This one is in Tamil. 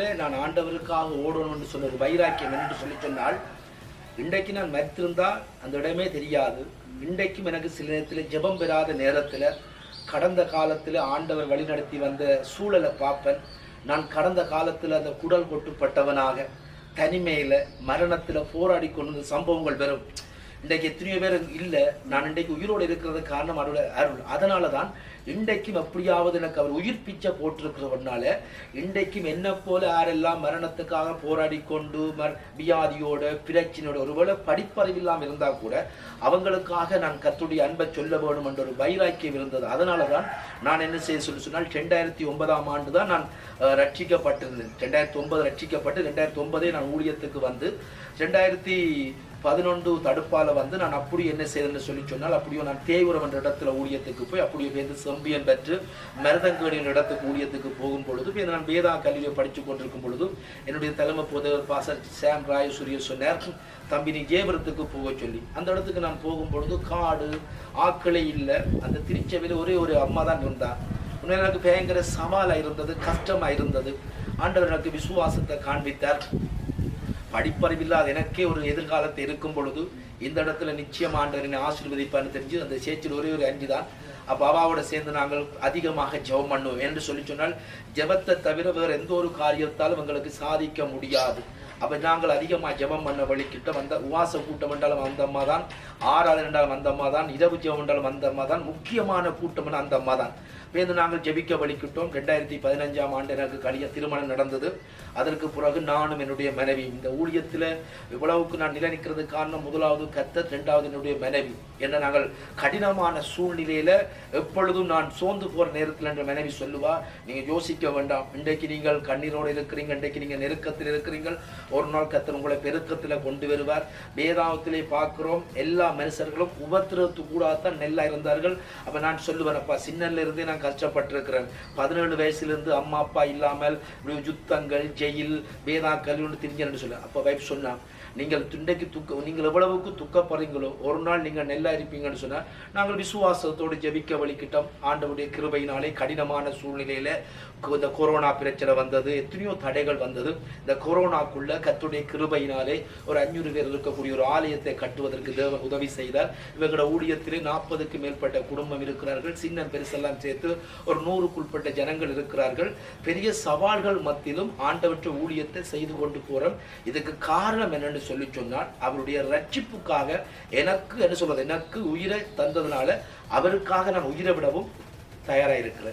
உண்மையிலே நான் ஆண்டவருக்காக ஓடணும்னு சொன்ன ஒரு வைராக்கியம் என்று சொன்னால் இன்றைக்கு நான் மறுத்திருந்தால் அந்த இடமே தெரியாது. இன்றைக்கும் எனக்கு சில நேரத்தில் ஜெபம் பெறாத நேரத்தில் கடந்த காலத்தில் ஆண்டவர் வழிநடத்தி வந்த சூழலை பார்ப்பேன். நான் கடந்த காலத்தில் அந்த குடல் கொட்டுப்பட்டவனாக தனிமையில் மரணத்தில் போராடி கொண்டு சம்பவங்கள் வரும். இன்றைக்கு எத்தனையோ பேர் இல்லை. நான் இன்றைக்கு உயிரோடு இருக்கிறது காரணம் அவருடைய அருள். அதனால தான் இன்றைக்கும் எப்படியாவது எனக்கு அவர் உயிர் பிச்சை போட்டிருக்கிறவனால இன்றைக்கும் என்ன போல யாரெல்லாம் மரணத்துக்காக போராடி கொண்டு வியாதியோட பிரச்சனையோட ஒருவேளை படிப்பறிவில்லாமல் இருந்தால் கூட அவங்களுக்காக நான் கர்த்தருடைய அன்பை சொல்ல வேண்டும் என்ற ஒரு வைராக்கியம் இருந்தது. அதனால தான் நான் என்ன செய்ய சொன்னால் 2009 ஆண்டு தான் நான் ரட்சிக்கப்பட்டிருந்தேன். 2009 ரட்சிக்கப்பட்டு 2009 நான் ஊழியத்துக்கு வந்து 2011 தடுப்பால வந்து நான் அப்படி என்ன செய்தேன்னு சொன்னால் அப்படியோ நான் தேவரம் என்ற இடத்துல ஊழியத்துக்கு போய் அப்படியே வந்து செம்பியன் பெற்று மருதங்கேடியின் இடத்துக்கு ஊழியத்துக்கு போகும் பொழுது நான் வேதா கல்வியை படித்து கொண்டிருக்கும் பொழுது என்னுடைய தலைமை போதவர் பாசர் சாம் ராயசூரிய சொன்னார், தம்பி நீ ஜேபரத்துக்கு போக சொல்லி. அந்த இடத்துக்கு நான் போகும் பொழுது காடு ஆக்களே இல்லை. அந்த திருச்சபையில் ஒரே ஒரு அம்மா தான் இருந்தார். உண்மையில எனக்கு பயங்கர சவாலாக இருந்தது, கஷ்டமாக இருந்தது. ஆண்டவர் எனக்கு விசுவாசத்தை காண்பித்தார். படிப்பறிவில்லாத எனக்கே ஒரு எதிர்காலத்தை இருக்கும் பொழுது இந்த இடத்துல நிச்சயம் ஆண்டவரினை ஆசீர்வதிப்பான்னு தெரிஞ்சு அந்த சேர்ச்சில் ஒரே ஒரு அஞ்சு தான். அப்போ அவாவோட சேர்ந்து நாங்கள் அதிகமாக ஜெபம் பண்ணுவோம் என்று சொல்லி சொன்னால் ஜெபத்தை தவிர வேறு எந்த ஒரு காரியத்தாலும் எங்களுக்கு சாதிக்க முடியாது. அப்போ நாங்கள் அதிகமாக ஜெபம் பண்ண வழிக்கிட்ட வந்த உவாச கூட்டம் என்றாலும் அந்த அம்மா தான், ஆறாவது என்றாலும் அந்த அம்மா தான், இரவு ஜெபம் என்றாலும் அந்த அம்மா தான், முக்கியமான கூட்டம் அந்த அம்மா தான். பேருந்து நாங்கள் ஜெபிக்க வழிக்கிட்டோம். 2015 ஆண்டு எனக்கு திருமணம் நடந்தது. அதற்கு பிறகு நானும் என்னுடைய மனைவி இந்த ஊழியத்தில் இவ்வளவுக்கு நான் நிலை நிற்கிறது காரணம் முதலாவது கர்த்தர், 2வது என்னுடைய மனைவி. என்ன நாங்கள் கடினமான சூழ்நிலையில் எப்பொழுதும் நான் சோர்ந்து போகிற நேரத்தில் என்ற மனைவி சொல்லுவா, நீங்கள் யோசிக்க வேண்டாம், இன்றைக்கு நீங்கள் கண்ணீரோடு இருக்கிறீங்க, இன்றைக்கு நீங்கள் நெருக்கத்தில் இருக்கிறீர்கள், ஒரு நாள் கர்த்தர் உங்களை பெருக்கத்தில் கொண்டு வருவார். வேதாகத்திலே பார்க்கிறோம் எல்லா மனுஷர்களும் உபத்திரத்து கூடாதான் நெல்லா இருந்தார்கள். அப்போ நான் சொல்லுவேன், அப்பா சின்னல்ல இருந்தே நான் கஷ்டப்பட்டிருக்கிறேன். 17 வயசுலேருந்து அம்மா அப்பா இல்லாமல் யுத்தங்கள் ஜெயில் வேதா கல்வி தெரிஞ்சேன்னு சொல்ல. அப்போ வைஃப் சொன்னா, நீங்கள் இன்றைக்கு நீங்கள் எவ்வளவுக்கு துக்கப்படுறீங்களோ ஒரு நாள் நீங்கள் நெல்லா இருப்பீங்கன்னு சொன்னால் நாங்கள் விசுவாசத்தோடு ஜெபிக்க வழிக்கிட்டோம். ஆண்டவருடைய கிருபையினாலே கடினமான சூழ்நிலையில் இந்த கொரோனா பிரச்சனை வந்தது, எத்தனையோ தடைகள் வந்தது. இந்த கொரோனாக்குள்ள கர்த்தருடைய கிருபையினாலே ஒரு 500 பேர் இருக்கக்கூடிய ஒரு ஆலயத்தை கட்டுவதற்கு தேவன் உதவி செய்தார். இவங்களோட ஊழியத்திலே 40க்கு மேற்பட்ட குடும்பம் இருக்கிறார்கள். சின்ன பெருசெல்லாம் சேர்த்து ஒரு 100க்குட்பட்ட ஜனங்கள் இருக்கிறார்கள். பெரிய சவால்கள் மத்தியிலும் ஆண்டவற்ற ஊழியத்தை செய்து கொண்டு போறோம். இதுக்கு காரணம் என்னன்னு சொல்லி சொன்னால் அவருடைய ரட்சிப்புக்காக எனக்கு என்ன சொல்றது, எனக்கு உயிரை தந்ததுனால அவருக்காக நான் உயிரை விடவும் தயாராக இருக்கிறேன்.